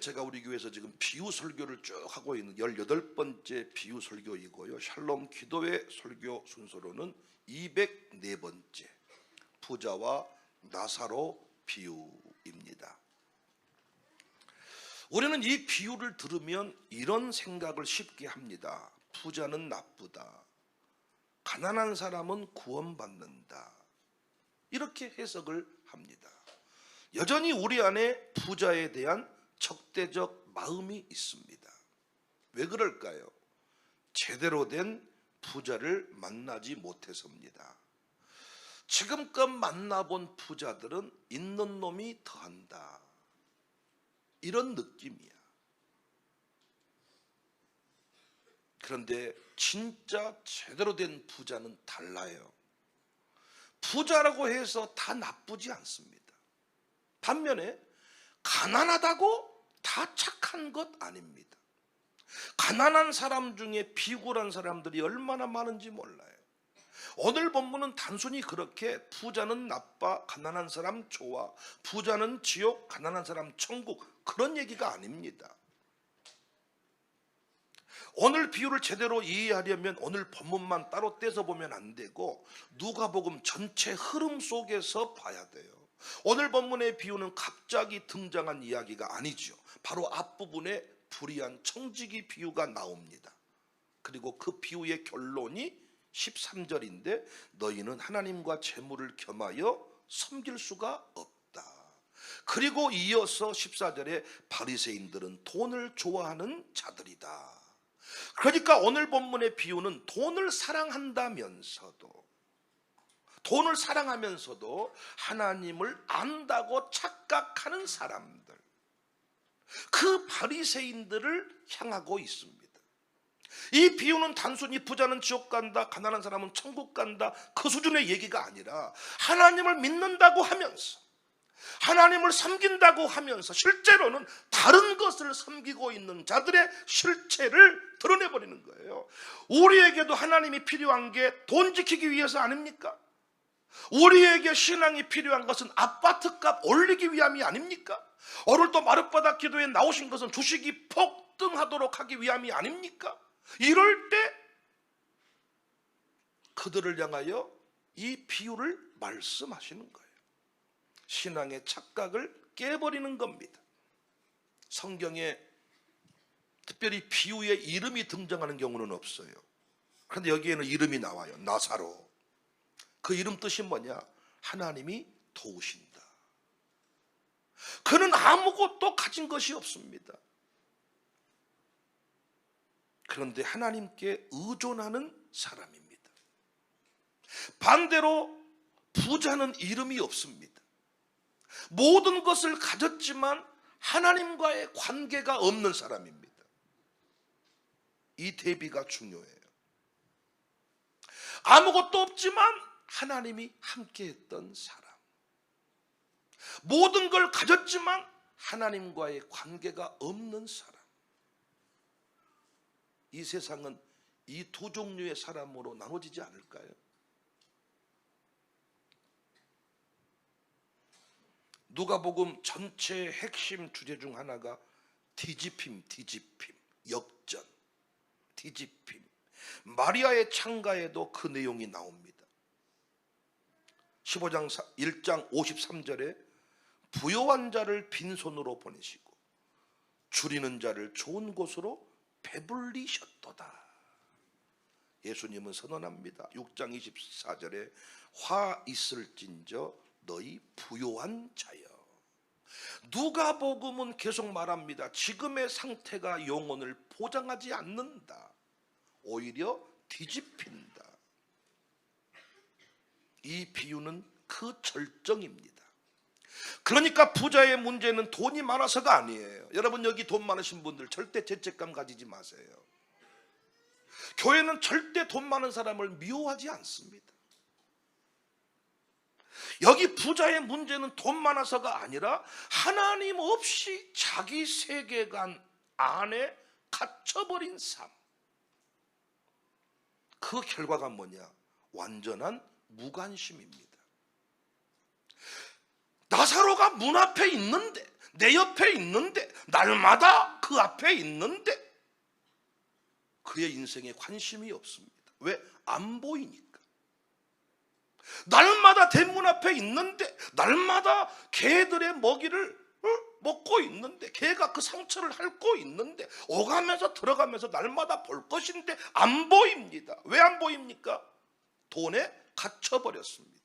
제가 우리 교회에서 지금 비유 설교를 쭉 하고 있는 18번째 비유 설교이고요. 샬롬 기도회 설교 순서로는 204번째 부자와 나사로 비유입니다. 우리는 이 비유를 들으면 이런 생각을 쉽게 합니다. 부자는 나쁘다. 가난한 사람은 구원받는다. 이렇게 해석을 합니다. 여전히 우리 안에 부자에 대한 적대적 마음이 있습니다. 왜 그럴까요? 제대로 된 부자를 만나지 못해서입니다. 지금껏 만나본 부자들은 있는 놈이 더한다. 이런 느낌이야. 그런데 진짜 제대로 된 부자는 달라요. 부자라고 해서 다 나쁘지 않습니다. 반면에 가난하다고 다 착한 것 아닙니다. 가난한 사람 중에 비굴한 사람들이 얼마나 많은지 몰라요. 오늘 본문은 단순히 그렇게 부자는 나빠, 가난한 사람 좋아, 부자는 지옥, 가난한 사람 천국, 그런 얘기가 아닙니다. 오늘 비유를 제대로 이해하려면 오늘 본문만 따로 떼서 보면 안 되고 누가복음 전체 흐름 속에서 봐야 돼요. 오늘 본문의 비유는 갑자기 등장한 이야기가 아니죠. 바로 앞부분에 불의한 청지기 비유가 나옵니다. 그리고 그 비유의 결론이 13절인데 너희는 하나님과 재물을 겸하여 섬길 수가 없다. 그리고 이어서 14절에 바리새인들은 돈을 좋아하는 자들이다. 그러니까 오늘 본문의 비유는 돈을 사랑한다면서도 하나님을 안다고 착각하는 사람들, 그 바리새인들을 향하고 있습니다. 이 비유는 단순히 부자는 지옥 간다, 가난한 사람은 천국 간다, 그 수준의 얘기가 아니라 하나님을 믿는다고 하면서, 하나님을 섬긴다고 하면서 실제로는 다른 것을 섬기고 있는 자들의 실체를 드러내버리는 거예요. 우리에게도 하나님이 필요한 게 돈 지키기 위해서 아닙니까? 우리에게 신앙이 필요한 것은 아파트값 올리기 위함이 아닙니까? 오늘도 마룻바닥 기도에 나오신 것은 주식이 폭등하도록 하기 위함이 아닙니까? 이럴 때 그들을 향하여 이 비유를 말씀하시는 거예요. 신앙의 착각을 깨버리는 겁니다. 성경에 특별히 비유의 이름이 등장하는 경우는 없어요. 그런데 여기에는 이름이 나와요. 나사로. 그 이름 뜻이 뭐냐? 하나님이 도우신다. 그는 아무것도 가진 것이 없습니다. 그런데 하나님께 의존하는 사람입니다. 반대로 부자는 이름이 없습니다. 모든 것을 가졌지만 하나님과의 관계가 없는 사람입니다. 이 대비가 중요해요. 아무것도 없지만 하나님이 함께했던 사람, 모든 걸 가졌지만 하나님과의 관계가 없는 사람. 이 세상은 이 두 종류의 사람으로 나눠지지 않을까요? 누가복음 전체의 핵심 주제 중 하나가 뒤집힘, 역전, 뒤집힘. 마리아의 창가에도 그 내용이 나옵니다. 15장 1장 53절에 부요한 자를 빈손으로 보내시고 줄이는 자를 좋은 곳으로 배불리셨도다. 예수님은 선언합니다. 6장 24절에 화 있을진저 너희 부요한 자여. 누가복음은 계속 말합니다. 지금의 상태가 영혼을 보장하지 않는다. 오히려 뒤집힌다. 이 비유는 그 절정입니다. 그러니까 부자의 문제는 돈이 많아서가 아니에요. 여러분 여기 돈 많으신 분들 절대 죄책감 가지지 마세요. 교회는 절대 돈 많은 사람을 미워하지 않습니다. 여기 부자의 문제는 돈 많아서가 아니라 하나님 없이 자기 세계관 안에 갇혀버린 삶. 그 결과가 뭐냐? 완전한 무관심입니다. 나사로가 문 앞에 있는데, 내 옆에 있는데, 날마다 그 앞에 있는데 그의 인생에 관심이 없습니다. 왜? 안 보이니까. 날마다 대문 앞에 있는데, 날마다 개들의 먹이를 먹고 있는데, 개가 그 상처를 핥고 있는데, 오가면서 들어가면서 날마다 볼 것인데 안 보입니다. 왜 안 보입니까? 돈에 갇혀버렸습니다.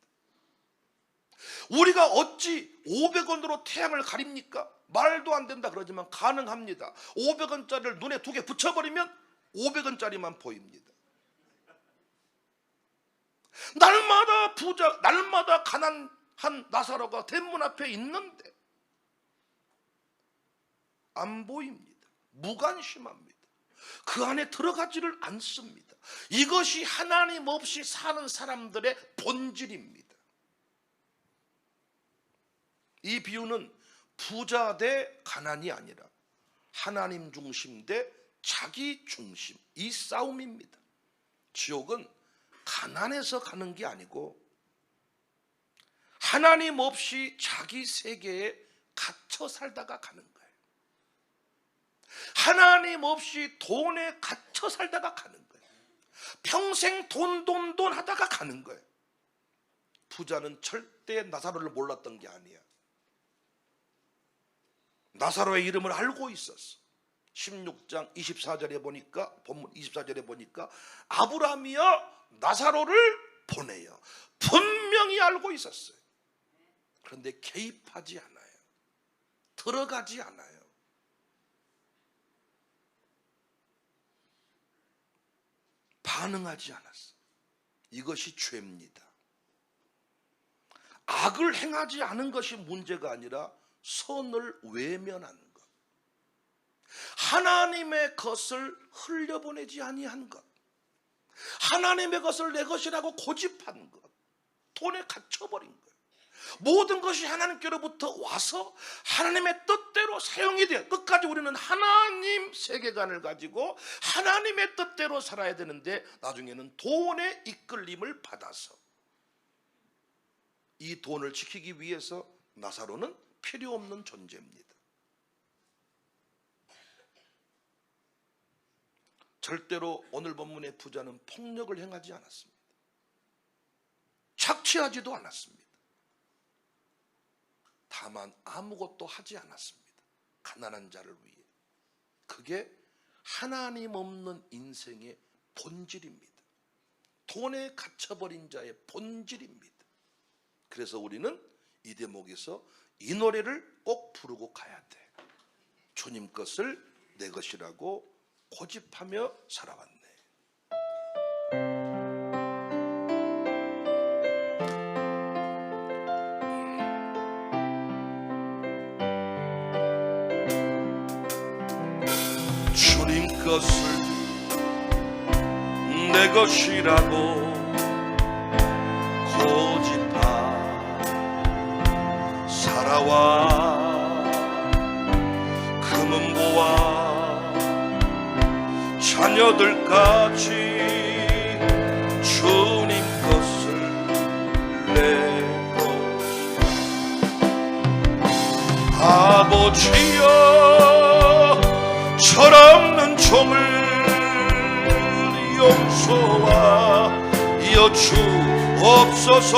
우리가 어찌 500원으로 태양을 가립니까? 말도 안 된다 그러지만 가능합니다. 500원짜리를 눈에 2개 붙여버리면 500원짜리만 보입니다. 날마다 부자, 날마다 가난한 나사로가 대문 앞에 있는데 안 보입니다. 무관심합니다. 그 안에 들어가지를 않습니다. 이것이 하나님 없이 사는 사람들의 본질입니다. 이 비유는 부자 대 가난이 아니라 하나님 중심 대 자기 중심, 이 싸움입니다. 지옥은 가난해서 가는 게 아니고 하나님 없이 자기 세계에 갇혀 살다가 가는 거예요. 하나님 없이 돈에 갇혀 살다가 가는 거예요. 평생 돈 하다가 가는 거예요. 부자는 절대 나사로를 몰랐던 게 아니야. 나사로의 이름을 알고 있었어. 16장 24절에 보니까, 본문 24절에 보니까 아브라함이여 나사로를 보내요. 분명히 알고 있었어요. 그런데 개입하지 않아요. 들어가지 않아요. 반응하지 않았어요. 이것이 죄입니다. 악을 행하지 않은 것이 문제가 아니라 선을 외면하는 것, 하나님의 것을 흘려보내지 아니한 것, 하나님의 것을 내 것이라고 고집한 것, 돈에 갇혀버린 거예요. 모든 것이 하나님께로부터 와서 하나님의 뜻대로 사용이 돼요. 끝까지 우리는 하나님 세계관을 가지고 하나님의 뜻대로 살아야 되는데, 나중에는 돈의 이끌림을 받아서 이 돈을 지키기 위해서 나사로는 필요 없는 존재입니다. 절대로 오늘 본문의 부자는 폭력을 행하지 않았습니다. 착취하지도 않았습니다. 다만 아무것도 하지 않았습니다. 가난한 자를 위해. 그게 하나님 없는 인생의 본질입니다. 돈에 갇혀버린 자의 본질입니다. 그래서 우리는 이 대목에서 이 노래를 꼭 부르고 가야 돼. 주님 것을 내 것이라고 고집하며 살아왔네. 주님 것을 내 것이라고 고집하 살아와. 금은보와 자녀들까지 주님 것을 내 것이라. 아버지여 철없는 종을 용서하여 주옵소서.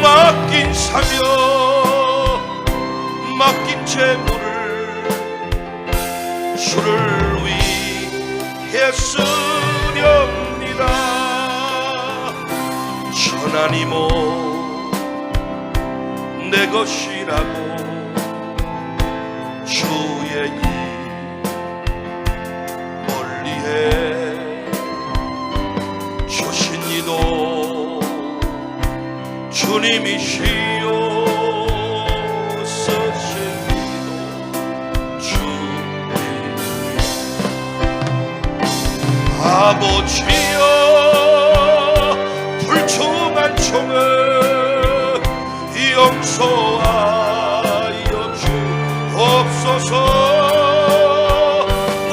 맡긴 사명 맡긴 재물을 주를 위해 쓰렵니다. 천하니 뭐 내 것이라고 주의 일 멀리해 주신 이도 주님이시요 쓰신 이도 주님. 아버지여 불충한 종을 용서하여 주옵소서.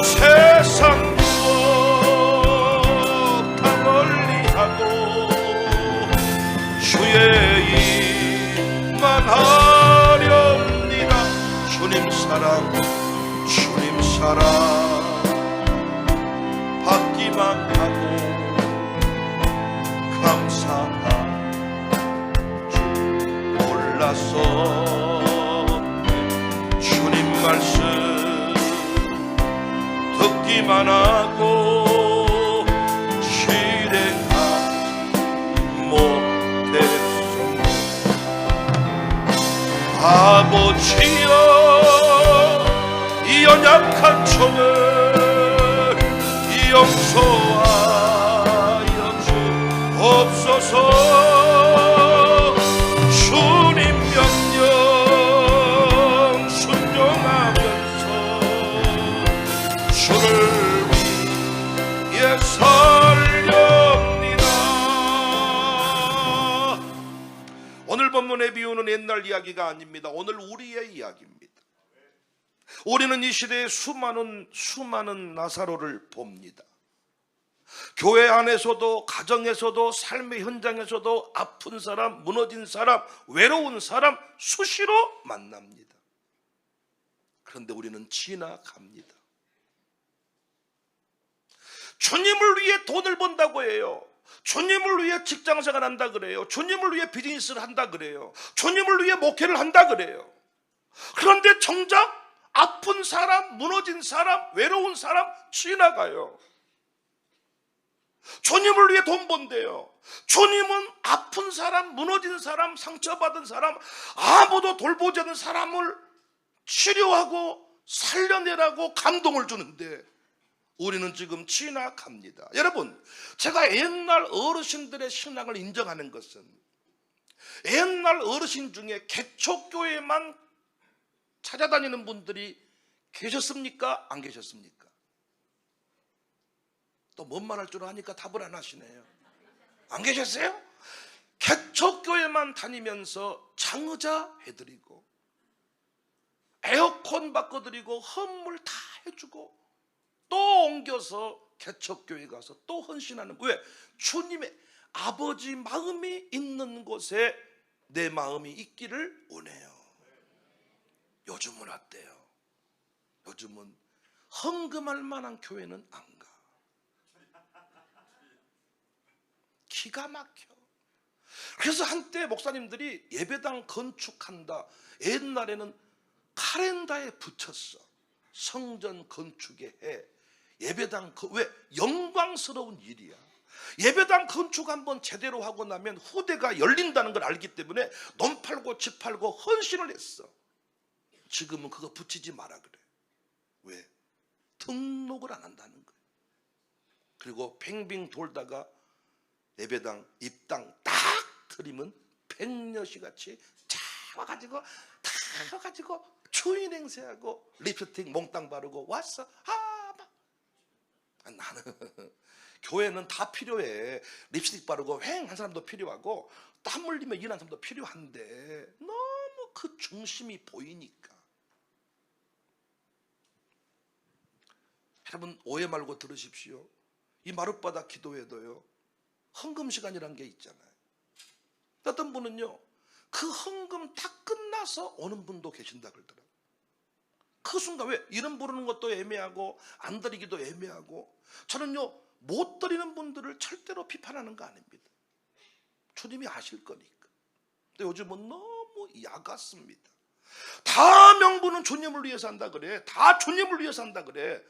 세상 무엇 다 멀리하고 주의 일만 하려 사랑 주님 사랑 받기만 하고 감사한 줄 몰라서 주님 말씀 듣기만 하고 실행하지 못했습니다. 아버지여 이 연약한 종을 용서하여 주옵소서. 주님 명령 순종하면서 주를 위해 살렵니다. 오늘 본문의 비유는 옛날 이야기가 아닙니다. 오늘 우리의 이야기입니다. 우리는 이 시대에 수많은 나사로를 봅니다. 교회 안에서도 가정에서도 삶의 현장에서도 아픈 사람, 무너진 사람, 외로운 사람 수시로 만납니다. 그런데 우리는 지나갑니다. 주님을 위해 돈을 번다고 해요. 주님을 위해 직장생활 한다 그래요. 주님을 위해 비즈니스를 한다 그래요. 주님을 위해 목회를 한다 그래요. 그런데 정작 아픈 사람, 무너진 사람, 외로운 사람 지나가요. 주님을 위해 돈 번대요. 주님은 아픈 사람, 무너진 사람, 상처받은 사람, 아무도 돌보지 않는 사람을 치료하고 살려내라고 감동을 주는데 우리는 지금 지나갑니다. 여러분, 제가 옛날 어르신들의 신앙을 인정하는 것은 옛날 어르신 중에 개척교회만 찾아다니는 분들이 계셨습니까? 안 계셨습니까? 또 뭔 말 할 줄 아니까 답을 안 하시네요. 안 계셨어요? 개척교회만 다니면서 장의자 해드리고 에어컨 바꿔드리고 헌물 다 해주고 또 옮겨서 개척교회 가서 또 헌신하는. 왜? 주님의 아버지 마음이 있는 곳에 내 마음이 있기를 원해요. 요즘은 어때요? 요즘은 헌금할 만한 교회는 안 가. 기가 막혀. 그래서 한때 목사님들이 예배당 건축한다. 옛날에는 카렌다에 붙였어. 성전 건축의 해. 예배당 왜? 영광스러운 일이야. 예배당 건축 한번 제대로 하고 나면 후대가 열린다는 걸 알기 때문에 돈 팔고 집 팔고 헌신을 했어. 지금은 그거 붙이지 마라 그래. 왜? 등록을 안 한다는 거예요. 그리고 빙빙 돌다가 예배당 입당 딱 드리면 백녀시 같이 다 와가지고 추인 행세하고 립스틱 몽땅 바르고 왔어. 나는 교회는 다 필요해. 립스틱 바르고 휑한 사람도 필요하고 땀 흘리며 일하는 사람도 필요한데 너무 그 중심이 보이니까. 여러분 오해 말고 들으십시오. 이 마룻바닥 기도회도요 헌금 시간이란 게 있잖아요. 어떤 분은요 그 헌금 다 끝나서 오는 분도 계신다 그러더라고요. 그 순간 왜? 이름 부르는 것도 애매하고 안 드리기도 애매하고. 저는요 못 드리는 분들을 절대로 비판하는 거 아닙니다. 주님이 아실 거니까. 근데 요즘은 너무 야같습니다. 다 명분은 주님을 위해서 한다 그래. 다 주님을 위해서 한다 그래.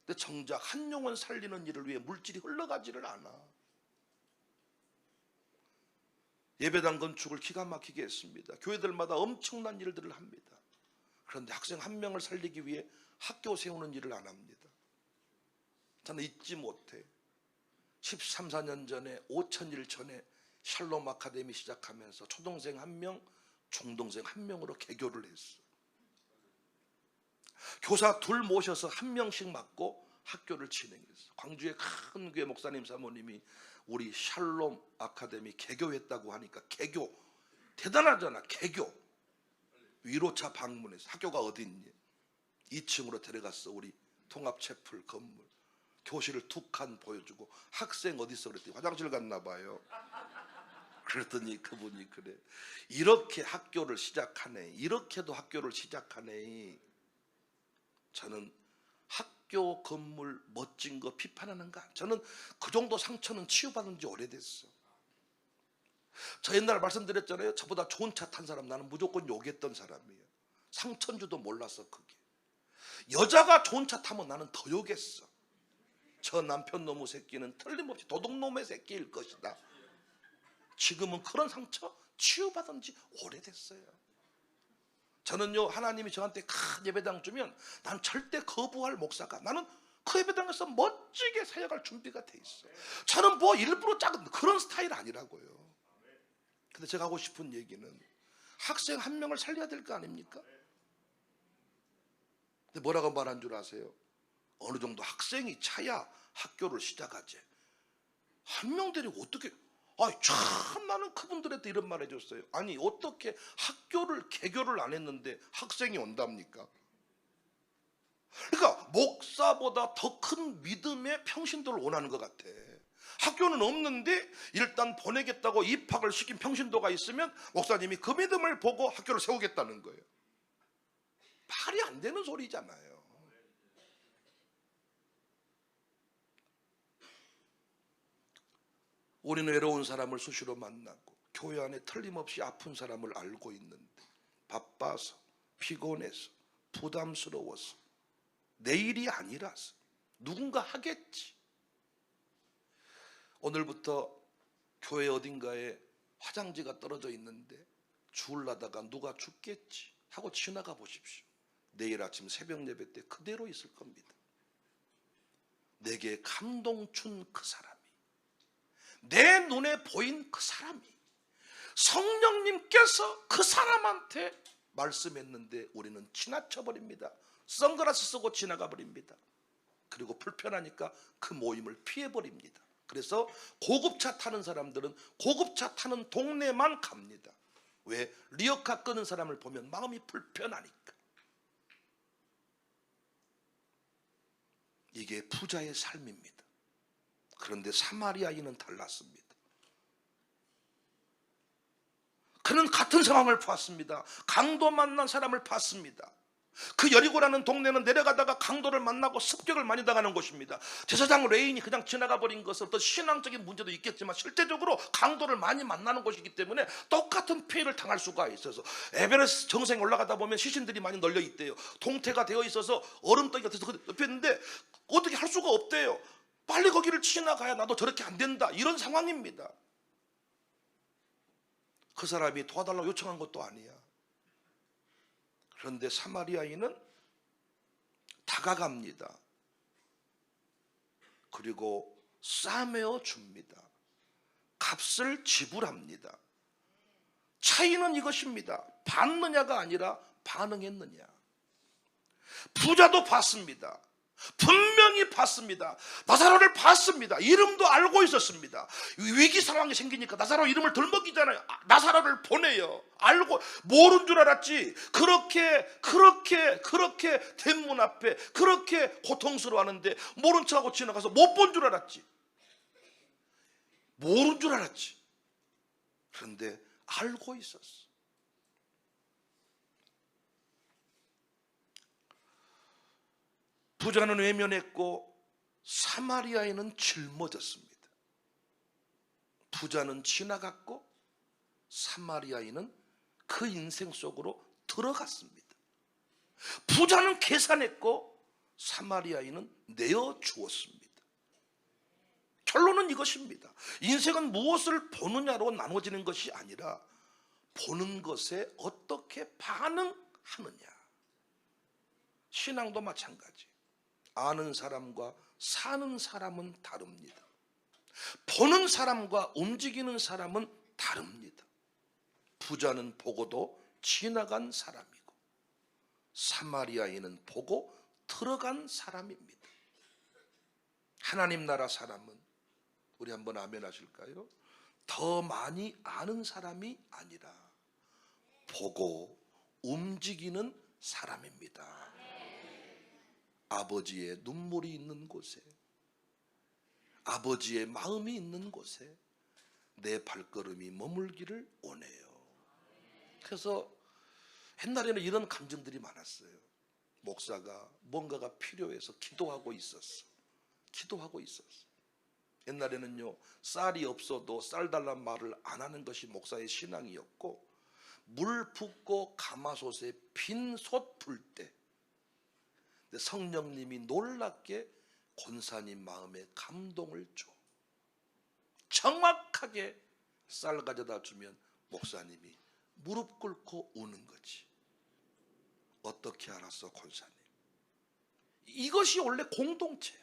근데 정작 한 영혼 살리는 일을 위해 물질이 흘러가지를 않아. 예배당 건축을 기가 막히게 했습니다. 교회들마다 엄청난 일들을 합니다. 그런데 학생 한 명을 살리기 위해 학교 세우는 일을 안 합니다. 저는 잊지 못해. 13, 14년 전에 5,000일 전에 샬롬 아카데미 시작하면서 초동생 1명, 중동생 1명으로 개교를 했어. 교사 2 모셔서 1명씩 맡고 학교를 진행했어. 광주의 큰 교회 목사님 사모님이 우리 샬롬 아카데미 개교했다고 하니까 개교 대단하잖아. 개교 위로차 방문해서 학교가 어디 있니? 2층으로 데려갔어. 우리 통합채플 건물. 교실을 2칸 보여주고 학생 어디 있어 그랬더니 화장실 갔나 봐요. 그랬더니 그분이 그래. 이렇게 학교를 시작하네. 이렇게도 학교를 시작하네. 저는 학교 건물 멋진 거 비판하는 거, 저는 그 정도 상처는 치유받은 지 오래됐어. 저 옛날에 말씀드렸잖아요. 저보다 좋은 차 탄 사람 나는 무조건 욕했던 사람이에요. 상처인 줄도 몰랐어. 그게 여자가 좋은 차 타면 나는 더 욕했어. 저 남편 놈의 새끼는 틀림없이 도둑놈의 새끼일 것이다. 지금은 그런 상처 치유받은 지 오래됐어요. 저는요, 하나님이 저한테 큰 예배당 주면 난 절대 거부할 목사가, 나는 그 예배당에서 멋지게 사역할 준비가 돼 있어. 저는 뭐 일부러 작은 그런 스타일 아니라고요. 근데 제가 하고 싶은 얘기는 학생 한 명을 살려야 될 거 아닙니까? 근데 뭐라고 말한 줄 아세요? 어느 정도 학생이 차야 학교를 시작하지. 한 명 데리고 어떻게, 참 나는 그분들한테 이런 말 해줬어요. 아니 어떻게 학교를 개교를 안 했는데 학생이 온답니까? 그러니까 목사보다 더 큰 믿음의 평신도를 원하는 것 같아. 학교는 없는데 일단 보내겠다고 입학을 시킨 평신도가 있으면 목사님이 그 믿음을 보고 학교를 세우겠다는 거예요. 말이 안 되는 소리잖아요. 우리는 외로운 사람을 수시로 만나고 교회 안에 틀림없이 아픈 사람을 알고 있는데 바빠서 피곤해서 부담스러워서 내일이 아니라서 누군가 하겠지. 오늘부터 교회 어딘가에 화장지가 떨어져 있는데 주우려다가 누가 죽겠지 하고 지나가 보십시오. 내일 아침 새벽 예배 때 그대로 있을 겁니다. 내게 감동 준 그 사람이, 내 눈에 보인 그 사람이, 성령님께서 그 사람한테 말씀했는데 우리는 지나쳐버립니다. 선글라스 쓰고 지나가 버립니다. 그리고 불편하니까 그 모임을 피해버립니다. 그래서 고급차 타는 사람들은 고급차 타는 동네만 갑니다. 왜? 리어카 끄는 사람을 보면 마음이 불편하니까. 이게 부자의 삶입니다. 그런데 사마리아인은 달랐습니다. 그는 같은 상황을 봤습니다. 강도 만난 사람을 봤습니다. 그 여리고라는 동네는 내려가다가 강도를 만나고 습격을 많이 당하는 곳입니다. 제사장 레인이 그냥 지나가 버린 것은 어떤 신앙적인 문제도 있겠지만 실제적으로 강도를 많이 만나는 곳이기 때문에 똑같은 피해를 당할 수가 있어서, 에베레스트 정상에 올라가다 보면 시신들이 많이 널려 있대요. 동태가 되어 있어서 얼음덩이가 돼서 옆에 있는데 어떻게 할 수가 없대요. 빨리 거기를 지나가야 나도 저렇게 안 된다, 이런 상황입니다. 그 사람이 도와달라고 요청한 것도 아니야. 그런데 사마리아인은 다가갑니다. 그리고 싸매어 줍니다. 값을 지불합니다. 차이는 이것입니다. 받느냐가 아니라 반응했느냐. 부자도 봤습니다. 분명히 봤습니다. 나사로를 봤습니다. 이름도 알고 있었습니다. 위기 상황이 생기니까 나사로 이름을 들먹이잖아요. 나사로를 보내요. 알고, 모른 줄 알았지. 그렇게 대문 앞에 그렇게 고통스러워하는데 모른 척하고 지나가서 못 본 줄 알았지. 모른 줄 알았지. 그런데 알고 있었어. 부자는 외면했고 사마리아인은 짊어졌습니다. 부자는 지나갔고 사마리아인은 그 인생 속으로 들어갔습니다. 부자는 계산했고 사마리아인은 내어주었습니다. 결론은 이것입니다. 인생은 무엇을 보느냐로 나눠지는 것이 아니라 보는 것에 어떻게 반응하느냐. 신앙도 마찬가지. 아는 사람과 사는 사람은 다릅니다. 보는 사람과 움직이는 사람은 다릅니다. 부자는 보고도 지나간 사람이고 사마리아인은 보고 들어간 사람입니다. 하나님 나라 사람은, 우리 한번 아멘 하실까요? 더 많이 아는 사람이 아니라 보고 움직이는 사람입니다. 아버지의 눈물이 있는 곳에, 아버지의 마음이 있는 곳에 내 발걸음이 머물기를 원해요. 그래서 옛날에는 이런 감정들이 많았어요. 목사가 뭔가가 필요해서 기도하고 있었어. 옛날에는요, 쌀이 없어도 쌀 달란 말을 안 하는 것이 목사의 신앙이었고, 물 붓고 가마솥에 빈 솥 불 때 성령님이 놀랍게 권사님 마음에 감동을 줘. 정확하게 쌀 가져다 주면 목사님이 무릎 꿇고 우는 거지. 어떻게 알았어, 권사님? 이것이 원래 공동체야.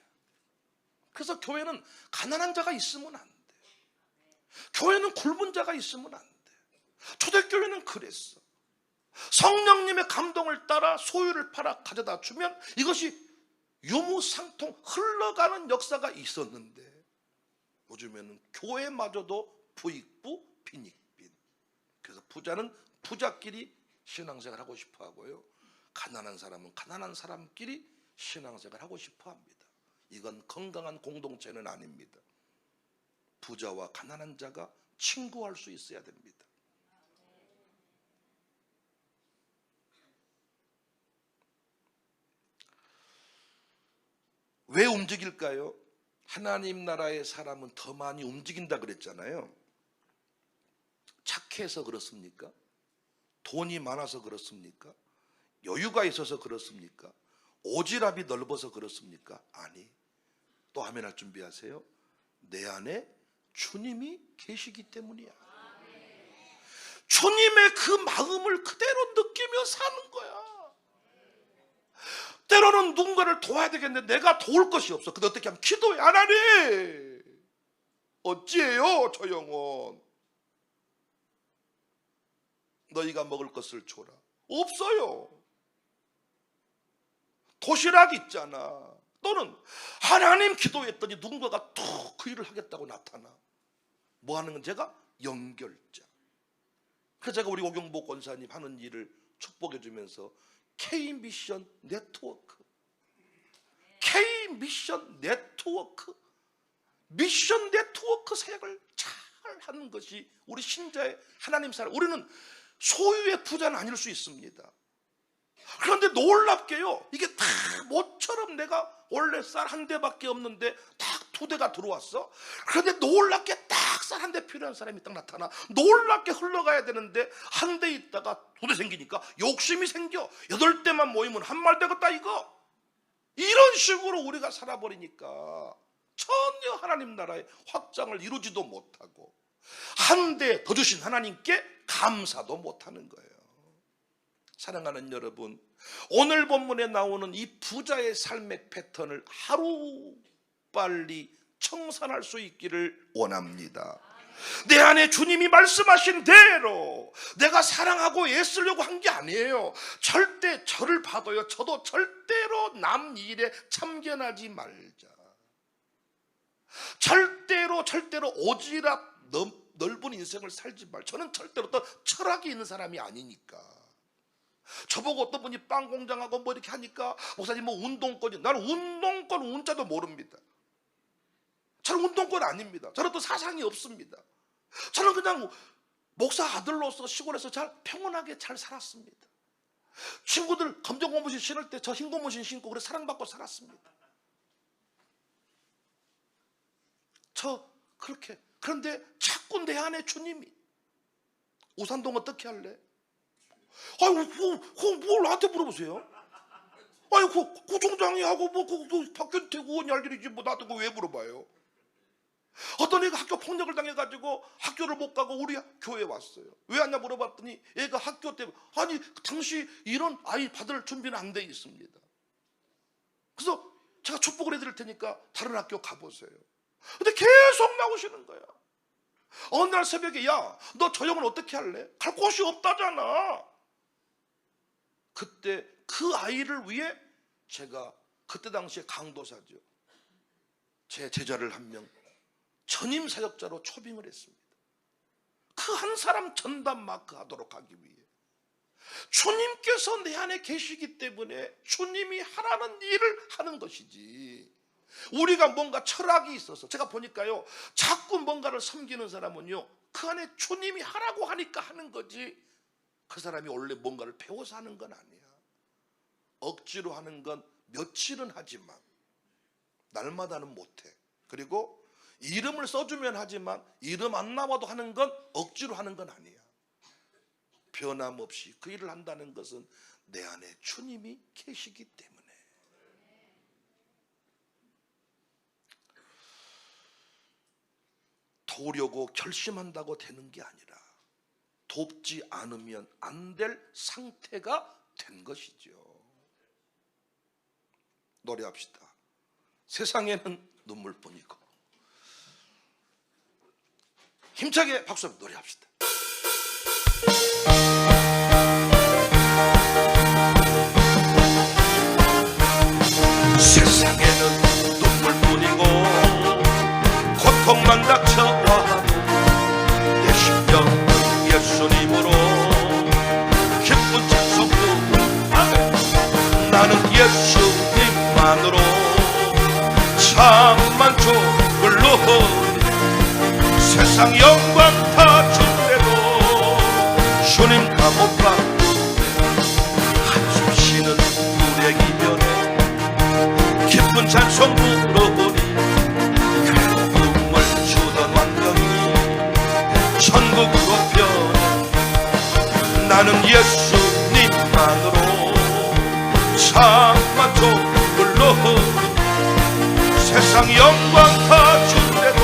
그래서 교회는 가난한 자가 있으면 안 돼. 교회는 굶은 자가 있으면 안 돼. 초대교회는 그랬어. 성령님의 감동을 따라 소유를 팔아 가져다 주면 이것이 유무상통 흘러가는 역사가 있었는데, 요즘에는 교회마저도 부익부 빈익빈. 그래서 부자는 부자끼리 신앙생활 하고 싶어 하고요, 가난한 사람은 가난한 사람끼리 신앙생활 하고 싶어 합니다. 이건 건강한 공동체는 아닙니다. 부자와 가난한 자가 친구할 수 있어야 됩니다. 왜 움직일까요? 하나님 나라의 사람은 더 많이 움직인다 그랬잖아요. 착해서 그렇습니까? 돈이 많아서 그렇습니까? 여유가 있어서 그렇습니까? 오지랖이 넓어서 그렇습니까? 아니. 또 아멘할 준비하세요. 내 안에 주님이 계시기 때문이야. 주님의 그 마음을 그대로 느끼며 사는 거야. 때로는 누군가를 도와야 되겠는데 내가 도울 것이 없어. 근데 어떻게 하면 기도해. 하나님, 어찌해요 저 영혼. 너희가 먹을 것을 줘라. 없어요. 도시락 있잖아. 또는 하나님 기도했더니 누군가가 툭 그 일을 하겠다고 나타나. 뭐 하는 건 제가 연결자. 그래서 제가 우리 오경복 권사님 하는 일을 축복해 주면서 K미션 네트워크, K미션 네트워크, 미션 네트워크 사역을 잘 하는 것이 우리 신자의 하나님 사람. 우리는 소유의 부자는 아닐 수 있습니다. 그런데 놀랍게요, 이게 다 모처럼 내가 원래 쌀 한 대밖에 없는데 딱 2대가 들어왔어. 그런데 놀랍게 딱 쌀 한 대 필요한 사람이 딱 나타나. 놀랍게 흘러가야 되는데 한 대 있다가 2대 생기니까 욕심이 생겨. 8대만 모이면 한 말 되겠다 이거. 이런 식으로 우리가 살아버리니까 전혀 하나님 나라의 확장을 이루지도 못하고 한 대 더 주신 하나님께 감사도 못하는 거예요. 사랑하는 여러분, 오늘 본문에 나오는 이 부자의 삶의 패턴을 하루빨리 청산할 수 있기를 원합니다. 내 안에 주님이 말씀하신 대로 내가 사랑하고 애쓰려고 한 게 아니에요. 절대 저를 봐도요, 저도 절대로 남 일에 참견하지 말자. 절대로 오지랖 넓은 인생을 살지 말. 저는 절대로 또 철학이 있는 사람이 아니니까. 저보고 어떤 분이 빵 공장하고 뭐 이렇게 하니까 목사님 뭐 운동권이, 나는 운동권 운자도 모릅니다. 저는 운동권 아닙니다. 저는 또 사상이 없습니다. 저는 그냥 목사 아들로서 시골에서 잘 평온하게 잘 살았습니다. 친구들 검정 고무신 신을 때 저 흰 고무신 신고 그래 사랑받고 살았습니다. 저 그렇게. 그런데 자꾸 내 안에 주님이, 우산동 어떻게 할래? 아이고, 뭘 나한테 물어보세요? 아이고, 구청장이 하고 뭐 박균태 의원이 할 일이지 뭐 나한테 그거 왜 물어봐요? 어떤 애가 학교 폭력을 당해가지고 학교를 못 가고 우리 교회에 왔어요. 왜 왔냐 물어봤더니 애가 학교 때문에. 아니, 당시 이런 아이 받을 준비는 안 돼 있습니다. 그래서 제가 축복을 해드릴 테니까 다른 학교 가보세요. 근데 계속 나오시는 거야. 어느 날 새벽에, 야, 너 저 형은 어떻게 할래? 갈 곳이 없다잖아. 그때 그 아이를 위해 제가 그때 당시에 강도사죠, 제 제자를 한 명 전임 사역자로 초빙을 했습니다. 그 한 사람 전담 마크 하도록 하기 위해. 주님께서 내 안에 계시기 때문에 주님이 하라는 일을 하는 것이지, 우리가 뭔가 철학이 있어서. 제가 보니까요, 자꾸 뭔가를 섬기는 사람은요, 그 안에 주님이 하라고 하니까 하는 거지 그 사람이 원래 뭔가를 배워서 하는 건 아니야. 억지로 하는 건 며칠은 하지만 날마다는 못해. 그리고 이름을 써주면 하지만 이름 안 나와도 하는 건 억지로 하는 건 아니야. 변함없이 그 일을 한다는 것은 내 안에 주님이 계시기 때문에. 도우려고 결심한다고 되는 게 아니라 돕지 않으면 안 될 상태가 된 것이죠. 노래합시다. 세상에는 눈물뿐이고. 힘차게 박수 한번 노래합시다. 세상에는 눈물뿐이고 고통만 닥쳐와도 내 심령은 예수님으로 기쁜 찬송 부르네. 나는 예수님만으로 참 만족을 누리네. 세상 영광 다 준대도 주님 못 받네. 한숨 쉬는 우리의 이별에 기쁜 찬송 부르니 괴로움을 주던 환경이 천국으로 변해. 나는 예수님만으로 참 만족을 누리니 세상 영광 다 준대도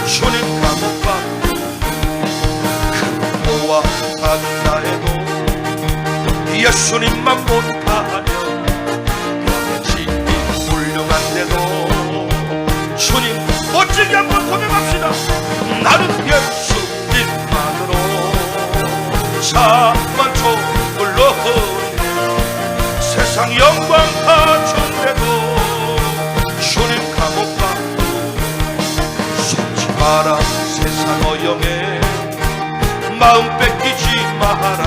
주님 못 받고 큰 노와 받은 나에도 예수님만 못하면 병에 훌륭한데도 주님 멋지게 한번 고백합시다. 나는 예수님만으로 참 만족을 누리네. 세상 영광 다 준대도 주님 못 받고 속지 마라 세상 어영에 마음 뺏기지 마라.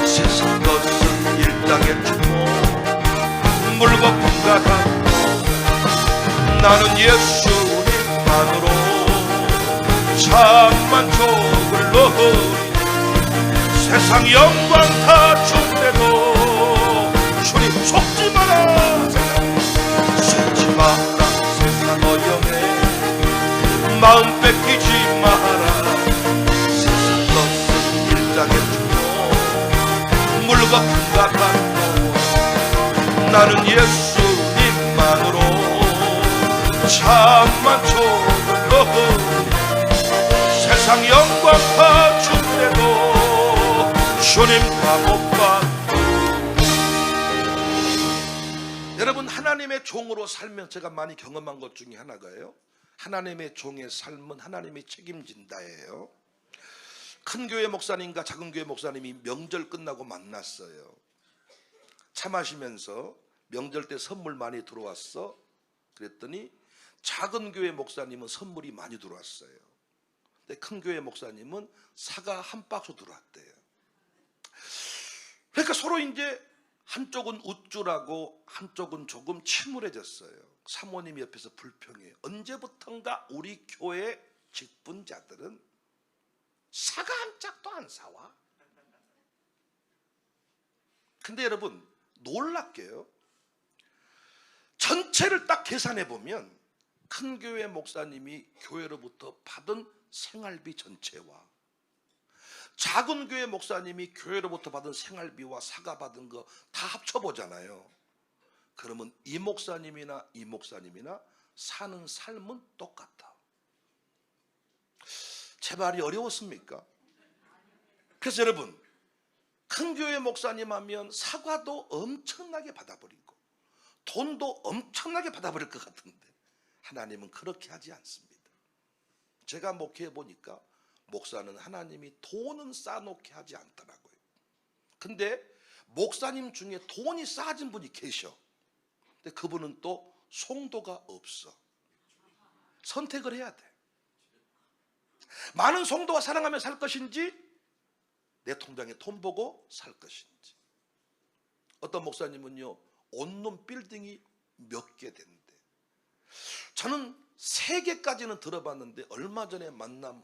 세상 것은 일당의 주모 물거품과 같고 나는 예수님만으로 참 만족을 누리네. 세상 영광 다 준대도 주님 속지 마라. 속지 마라 세상 어영에 마음 뺏기지 마라. 세상 것은 일당의 주모 물거품과 같고 나는 예수님만으로 참 만족을 누리네. 세상 영광 다 준대도 주님 못 받고. 여러분 하나님의 종으로 살면 제가 많이 경험한 것 중에 하나가요, 하나님의 종의 삶은 하나님이 책임진다예요. 큰 교회 목사님과 작은 교회 목사님이 명절 끝나고 만났어요. 차 마시면서 명절 때 선물 많이 들어왔어? 그랬더니 작은 교회 목사님은 선물이 많이 들어왔어요. 근데 큰 교회 목사님은 사과 한 박스 들어왔대요. 그러니까 서로 이제 한쪽은 우쭐하고 한쪽은 조금 침울해졌어요. 사모님 옆에서 불평해요. 언제부턴가 우리 교회 직분자들은 사과 한 짝도 안 사와. 근데 여러분 놀랍게요, 전체를 딱 계산해 보면 큰 교회 목사님이 교회로부터 받은 생활비 전체와 작은 교회 목사님이 교회로부터 받은 생활비와 사과 받은 거 다 합쳐보잖아요. 그러면 이 목사님이나 이 목사님이나 사는 삶은 똑같다. 제 말이 어려웠습니까? 그래서 여러분 큰 교회 목사님 하면 사과도 엄청나게 받아버리고 돈도 엄청나게 받아버릴 것 같은데 하나님은 그렇게 하지 않습니다. 제가 목회해 보니까 목사는 하나님이 돈은 쌓아놓게 하지 않더라고요. 근데 목사님 중에 돈이 쌓아진 분이 계셔. 근데 그분은 또 송도가 없어. 선택을 해야 돼. 많은 송도가 사랑하며 살 것인지 내 통장에 돈 보고 살 것인지. 어떤 목사님은요 온룸 빌딩이 몇 개 된대. 저는 3개까지는 들어봤는데 얼마 전에 만남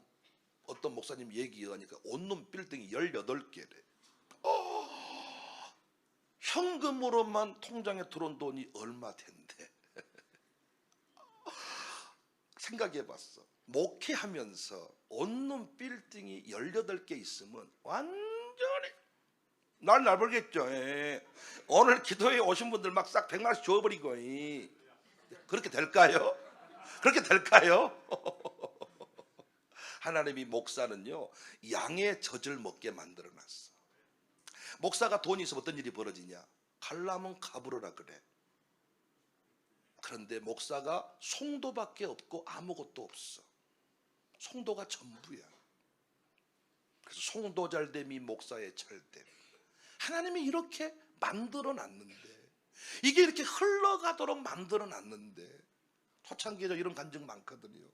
어떤 목사님 얘기하니까 온룸 빌딩이 18개래. 현금으로만 통장에 들어온 돈이 얼마 된대. 생각해봤어. 목회하면서 온룸 빌딩이 18개 있으면 완전히 날 벌겠죠. 예. 오늘 기도회에 오신 분들 막 싹 100만 원씩 줘버리고. 그렇게 될까요? 그렇게 될까요? 하나님이 목사는요, 양의 젖을 먹게 만들어놨어. 목사가 돈이 있으면 어떤 일이 벌어지냐? 갈라면 가부르라 그래. 그런데 목사가 송도밖에 없고 아무것도 없어. 송도가 전부야. 그래서 송도 잘됨이 목사의 잘됨. 하나님이 이렇게 만들어놨는데, 이게 이렇게 흘러가도록 만들어놨는데, 초창기에 이런 간증 많거든요.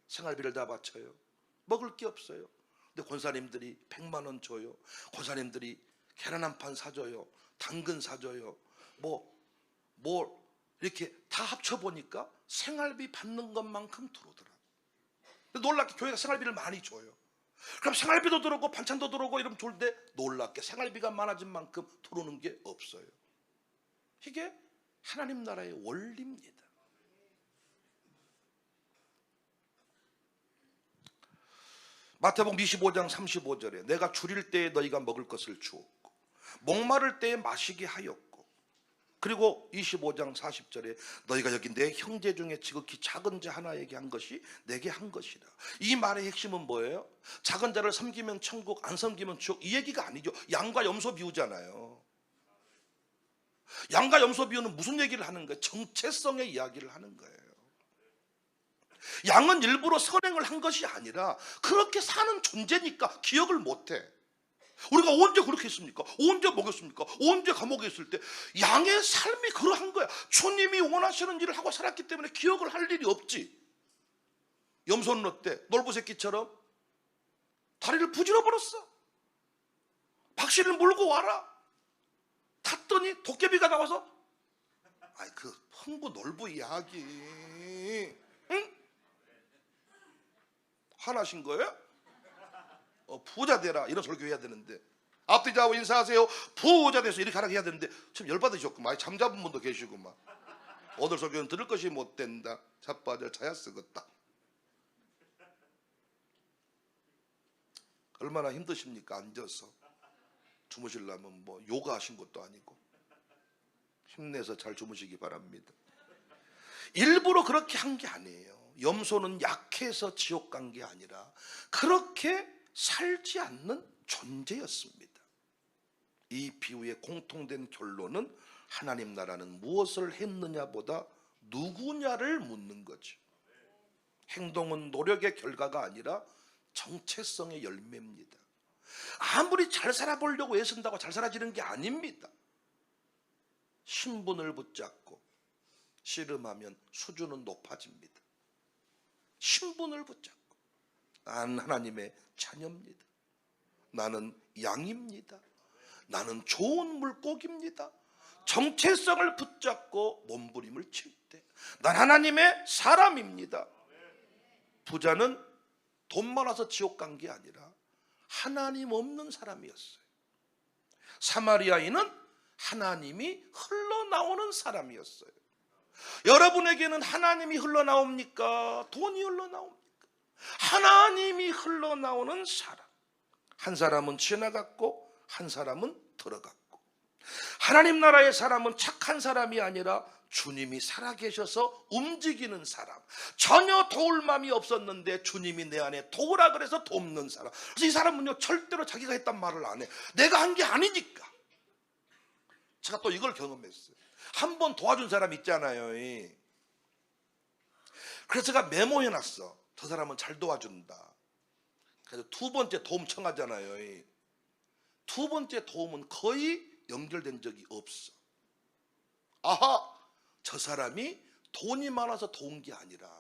생활비를 다 바쳐요. 먹을 게 없어요. 근데 권사님들이 100만 원 줘요. 권사님들이 계란 한 판 사줘요. 당근 사줘요. 뭐 이렇게 다 합쳐보니까 생활비 받는 것만큼 들어오더라. 놀랍게 교회가 생활비를 많이 줘요. 그럼 생활비도 들어오고 반찬도 들어오고 이러면 좋은데, 놀랍게 생활비가 많아진 만큼 들어오는 게 없어요. 이게 하나님 나라의 원리입니다. 마태복음 25장 35절에 내가 줄일 때에 너희가 먹을 것을 주었고 목마를 때에 마시게 하였고, 그리고 25장 40절에 너희가 여기 내 형제 중에 지극히 작은 자 하나에게 한 것이 내게 한 것이라. 이 말의 핵심은 뭐예요? 작은 자를 섬기면 천국, 안 섬기면 지옥, 이 얘기가 아니죠. 양과 염소 비유잖아요. 양과 염소 비유는 무슨 얘기를 하는 거예요? 정체성의 이야기를 하는 거예요. 양은 일부러 선행을 한 것이 아니라 그렇게 사는 존재니까 기억을 못해. 우리가 언제 그렇게 했습니까? 언제 먹였습니까? 언제 감옥에 있을 때? 양의 삶이 그러한 거야. 주님이 원하시는 일을 하고 살았기 때문에 기억을 할 일이 없지. 염소는 어때? 놀부새끼처럼 다리를 부질러 버렸어. 박씨를 물고 와라. 탔더니 도깨비가 나와서, 아이 그 흥부 놀부 이야기, 응? 화나신 거예요? 부자 되라 이런 설교 해야 되는데, 앞뒤자고 인사하세요 부자 돼서 이렇게 하라고 해야 되는데 참 열받으셨구만. 잠잡은 분도 계시구만. 오늘 설교는 들을 것이 못 된다. 자빠져 자야 쓰겄다. 얼마나 힘드십니까? 앉아서 주무시려면 뭐 요가 하신 것도 아니고. 힘내서 잘 주무시기 바랍니다. 일부러 그렇게 한 게 아니에요. 염소는 약해서 지옥 간 게 아니라 그렇게 살지 않는 존재였습니다. 이 비유의 공통된 결론은 하나님 나라는 무엇을 했느냐보다 누구냐를 묻는 거죠. 행동은 노력의 결과가 아니라 정체성의 열매입니다. 아무리 잘 살아보려고 애쓴다고 잘 살아지는 게 아닙니다. 신분을 붙잡고 씨름하면 수준은 높아집니다. 신분을 붙잡고 나는 하나님의 자녀입니다. 나는 양입니다. 나는 좋은 물고기입니다. 정체성을 붙잡고 몸부림을 칠 때 난 하나님의 사람입니다. 부자는 돈 많아서 지옥 간 게 아니라 하나님 없는 사람이었어요. 사마리아인은 하나님이 흘러나오는 사람이었어요. 여러분에게는 하나님이 흘러나옵니까? 돈이 흘러나옵니까? 하나님이 흘러나오는 사람. 한 사람은 지나갔고 한 사람은 들어갔고, 하나님 나라의 사람은 착한 사람이 아니라 주님이 살아계셔서 움직이는 사람. 전혀 도울 마음이 없었는데 주님이 내 안에 도우라 그래서 돕는 사람. 그래서 이 사람은요 절대로 자기가 했단 말을 안 해. 내가 한 게 아니니까. 제가 또 이걸 경험했어요. 한 번 도와준 사람 있잖아요. 그래서 제가 메모해놨어. 저 사람은 잘 도와준다. 그래서 두 번째 도움 청하잖아요. 두 번째 도움은 거의 연결된 적이 없어. 아하, 저 사람이 돈이 많아서 도운 게 아니라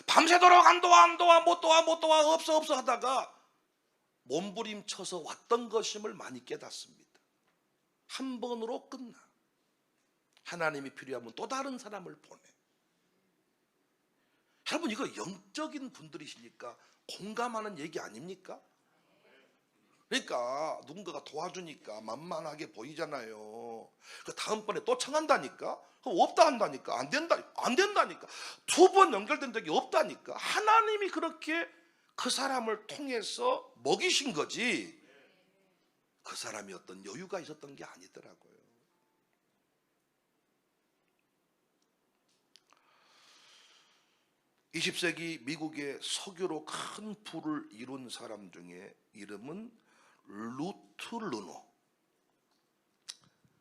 밤새도록 안 도와 못 도와 없어 하다가 몸부림쳐서 왔던 것임을 많이 깨닫습니다. 한 번으로 끝나. 하나님이 필요하면 또 다른 사람을 보내. 여러분, 이거 영적인 분들이시니까 공감하는 얘기 아닙니까? 그러니까 누군가가 도와주니까 만만하게 보이잖아요. 그 다음번에 또 청한다니까? 그럼 없다 한다니까? 안 된다니까? 2번 연결된 적이 없다니까? 하나님이 그렇게 그 사람을 통해서 먹이신 거지, 그 사람이 어떤 여유가 있었던 게 아니더라고요. (20세기) 미국의 석유로 큰 부를 이룬 사람 중에 이름은 루트 르노.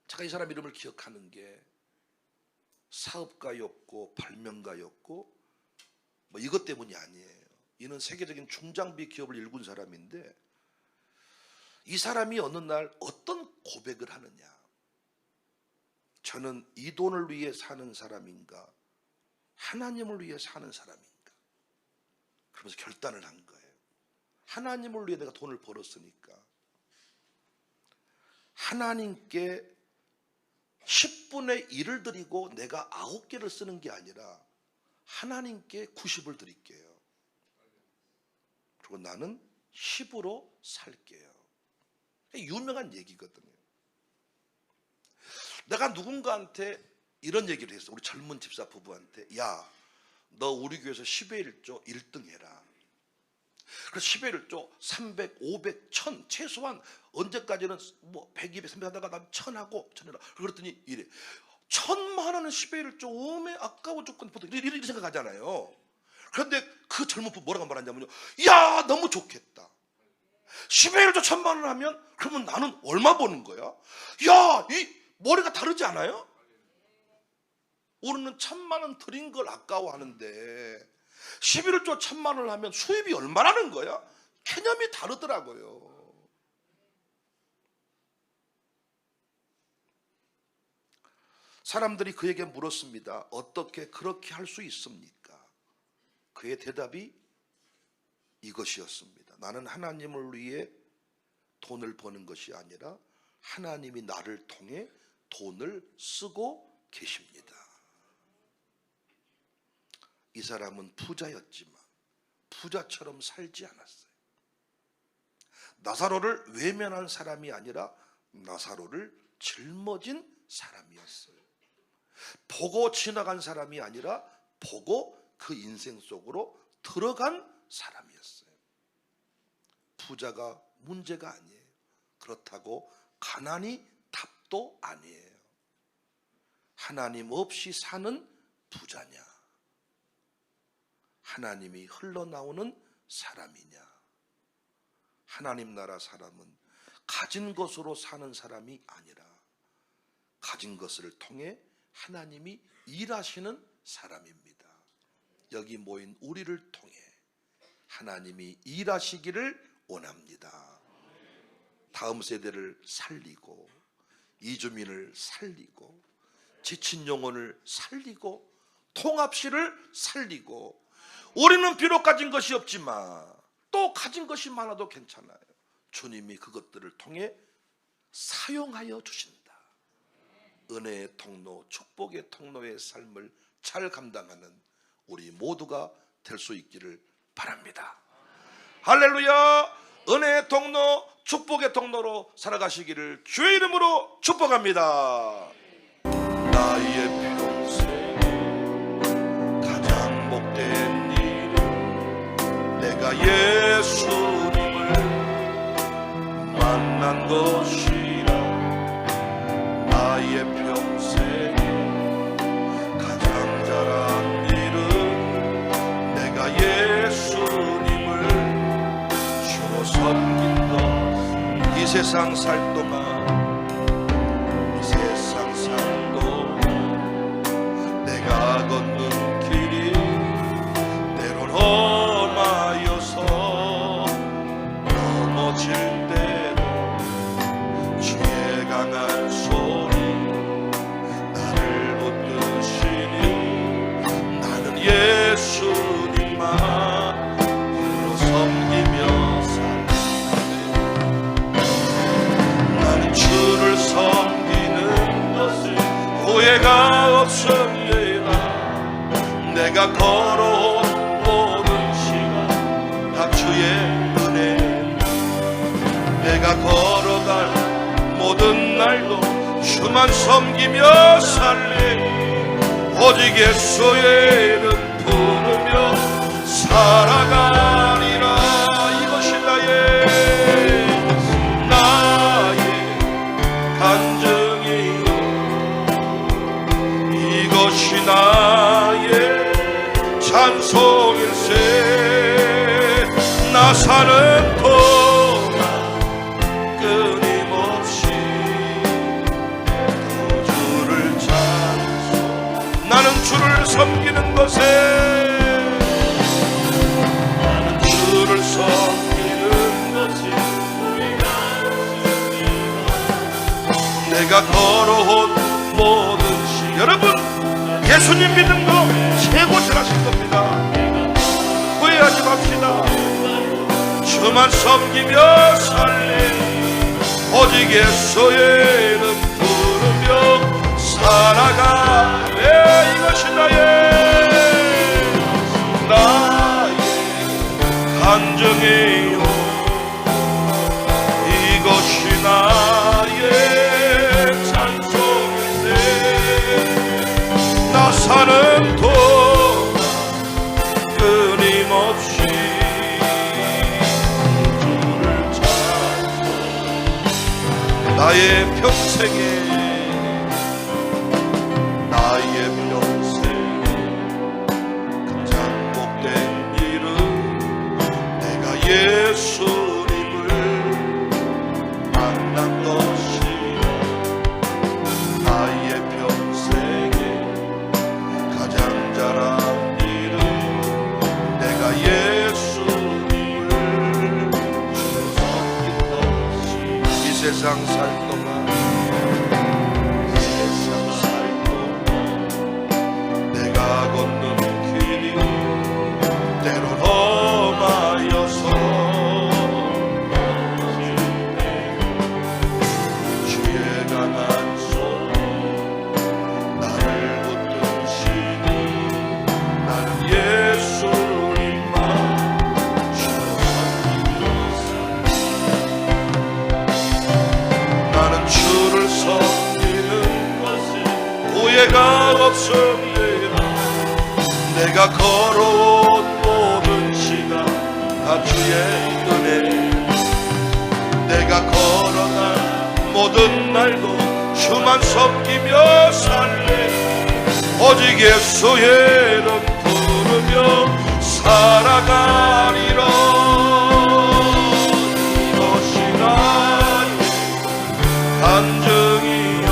제가 이 사람 이름을 기억하는 게 사업가였고 발명가였고 뭐 이것 때문이 아니에요. 이는 세계적인 중장비 기업을 일군 사람인데, 이 사람이 어느 날 어떤 고백을 하느냐. 저는 이 돈을 위해 사는 사람인가, 하나님을 위해 사는 사람인가. 그러면서 결단을 한 거예요. 하나님을 위해 내가 돈을 벌었으니까 하나님께 10분의 1을 드리고 내가 9개를 쓰는 게 아니라 하나님께 90을 드릴게요. 그리고 나는 10으로 살게요. 유명한 얘기거든요. 내가 누군가한테 이런 얘기를 했어. 우리 젊은 집사 부부한테, 야, 너 우리 교회에서 10의 1조 1등 해라. 그래서 10의 1조 300, 500, 1000 최소한 언제까지는 뭐 100, 200, 300 하다가 난 1000하고 1000해라. 그랬더니 이래. 1000만 원은 10의 1조 오메 아까워 죽건 보통 이렇게 생각하잖아요. 그런데 그 젊은 부부 뭐라고 말하냐면요, 야, 너무 좋겠다. 10의 1조 1000만 원 하면 그러면 나는 얼마 버는 거야? 야, 이 머리가 다르지 않아요? 우리는 1000만 원 드린 걸 아까워하는데 11조 1000만 원을 하면 수입이 얼마라는 거야? 개념이 다르더라고요. 사람들이 그에게 물었습니다. 어떻게 그렇게 할 수 있습니까? 그의 대답이 이것이었습니다. 나는 하나님을 위해 돈을 버는 것이 아니라 하나님이 나를 통해 돈을 쓰고 계십니다. 이 사람은 부자였지만 부자처럼 살지 않았어요. 나사로를 외면한 사람이 아니라 나사로를 짊어진 사람이었어요. 보고 지나간 사람이 아니라 보고 그 인생 속으로 들어간 사람이었어요. 부자가 문제가 아니에요. 그렇다고 가난이 답도 아니에요. 하나님 없이 사는 부자냐, 하나님이 흘러나오는 사람이냐. 하나님 나라 사람은 가진 것으로 사는 사람이 아니라 가진 것을 통해 하나님이 일하시는 사람입니다. 여기 모인 우리를 통해 하나님이 일하시기를 원합니다. 다음 세대를 살리고 이주민을 살리고 지친 영혼을 살리고 통합시를 살리고, 우리는 비록 가진 것이 없지만 또 가진 것이 많아도 괜찮아요. 주님이 그것들을 통해 사용하여 주신다. 은혜의 통로, 축복의 통로의 삶을 잘 감당하는 우리 모두가 될 수 있기를 바랍니다. 할렐루야. 은혜의 통로, 축복의 통로로 살아가시기를 주의 이름으로 축복합니다. 나의 평생 가장 복된 일은 내가 예수님을 만난 것이라. 나의 평생 가장 잘한 일은 내가 예수님을 주로 섬긴 것. 이 세상 살 동안 내가 걷는 길이 때론 험하여서 넘어질 때도 주의 강한 손이 나를 붙드시니 나는 예수님만 로 섬기며 살네. 주만 섬기며 살리 오직 예수의 이름 부르며 살아가리라. 이것이 나의 간증이요 이것이 나의 찬송일세. 나 사는 동안 끊임없이 주를 찬송. 나는 주를 섬기는 것에 나는 주를 섬기는 것이 내가 걸어온 모든 시. 여러분 예수님 믿는 거 최고 잘하신 겁니다. 후회하지 맙시다. 주만 섬기며 살리 오직 예수의 이름 부르며 살아가. 이것이 나의 간증이요 이것이 나의 찬송일세. 나 사는 동안 끊임없이 주를 찬송. 나의 평생에 가장 복된 일은 내가 예수님을 만난 것이요. 나의 평생에 가장 잘한 일은 내가 예수님을 섬긴 것이. 이 세상 살 동안 내가 걷는 길이 때론 험하여서 주의 강한 손 나를 붙드시니 나는 예수님만 나는 주를 섬기는 것에 후회가 없습니다. 내가 걸어온 모든 시간 다 주의 은혜. 내가 걸어간 모든 날도 주만 섬기며 살래. 오직 예수의 이름 부르며 살아가리라. 이것이 나의 간증이요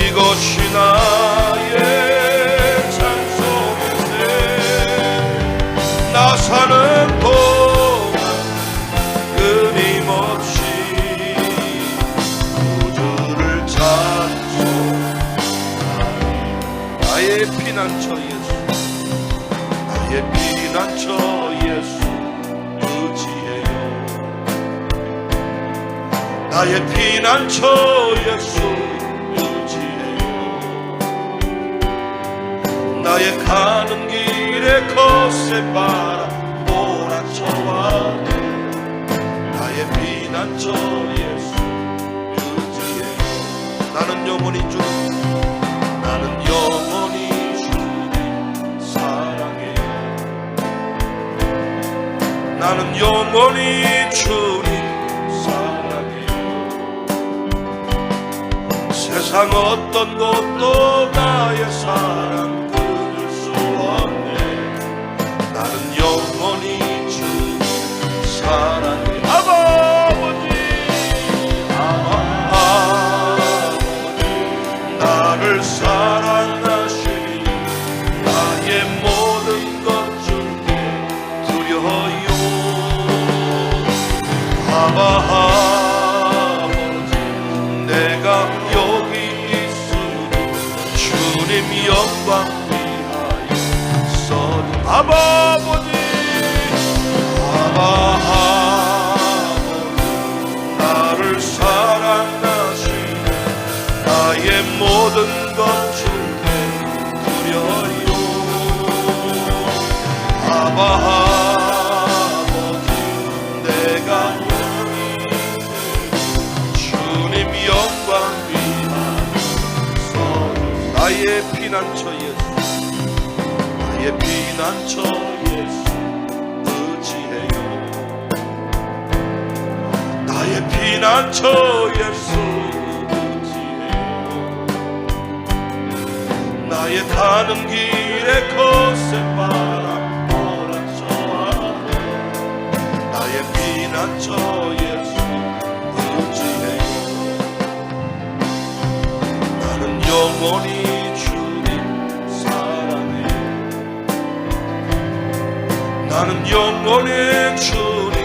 이것이 나의 나 사는 동안 끊임없이 구주를 찬송. 나의 피난처 예수 나의 피난처 예수 의지해요. 나의 피난처 예수 의지해요. 나의 가는 길에 거센 바람 몰아쳐와도 나의 피난처 예수 의지해요. 나는 영원히 주 나는 영원히 주님 사랑해요. 나는 영원히 주님 사랑해요. 세상 어떤 것도 나의 사랑 영원히 주님 사랑해. 아버지 나를 사랑하시니 나의 모든 것 주께 드려요. 아버지 내가 여기 있으니 주님 영광 위하여 써주. 아버지 나를 사랑하시니 나의 모든 것 주께 드려요. 아버지 내가 주님 영 피난처 예수, 나의 피난처 예수 의지해요. 나의 피난처 예수 의지해요. 나의 가는 길에 거센 바람 몰아쳐와도 나의 피난처 예수 의지해요. 나는 영원히 주님 사랑해. 나는 영원히 주님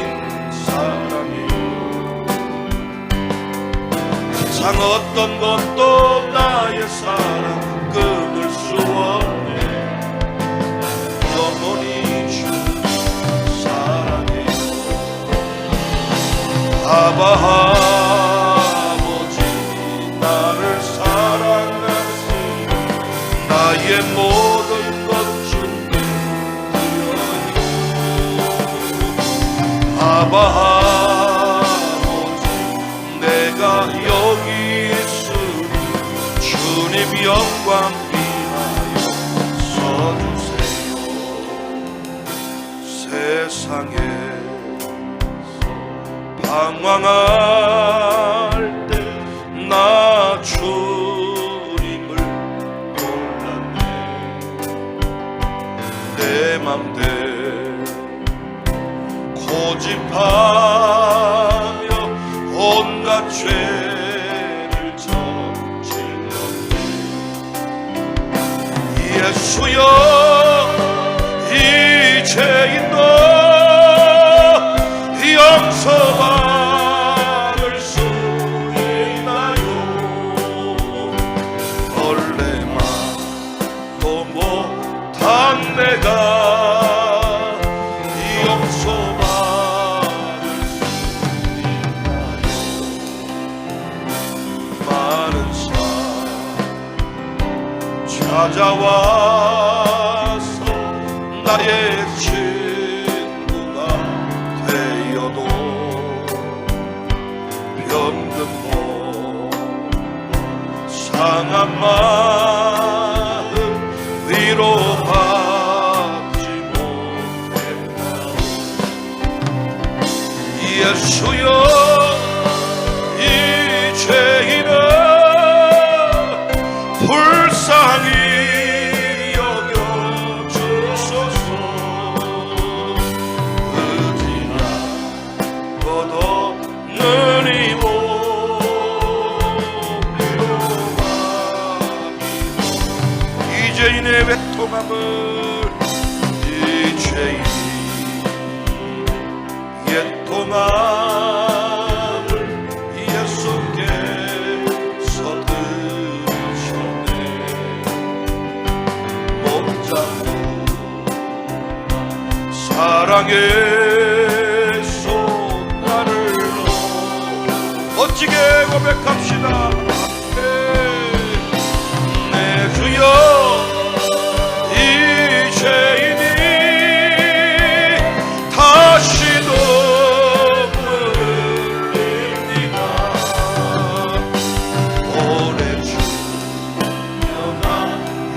사랑해요. 세상 어떤 것도 나의 사랑 끊을 수 없네. 영원히 주님 사랑해요. 아바 아버지 나를 사랑하시니 나의 모든 것 주께 드려요. 아바 아버지 내가 여기 있으니 주님 영광 위하여 써주세요. 세상에 방황할 때 나 주님을 몰랐네. 내 맘대로 고집하며 온갖 죄를 저질렀네. 예수여 이제인도 용서받을 수 있나요? 원래만도 못한 내가 용서받을 수 있나요? 많은 사람 찾아와서 나의 친구가 되어도 병든 몸 상한 마음 위로받지 못했나요? 예수여 이 죄인은 불쌍히 여겨주소서. 의지하고도 눈이 못 필요하니 이죄인의 외통함을 이 죄인이 옛통함을 예수께서 들으셨네. 몸잡고 사랑해서 나를 멋지게 고백합시다. 내 주여 이 죄인이 다시 눈물을 흘립니다. 보내주려나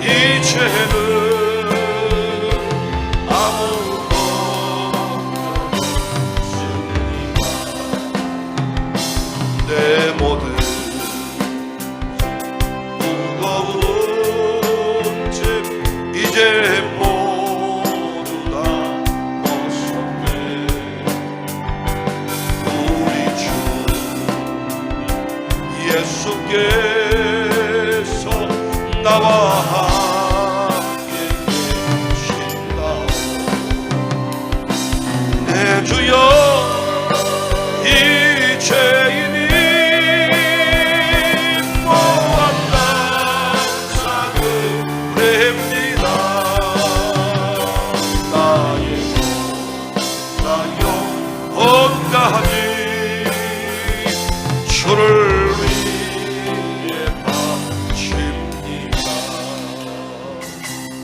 이 죄는 아무것도 없으니까 내 모든 무거운 짐 이제 모두 다 벗었네. 우리 주 예수께서 나와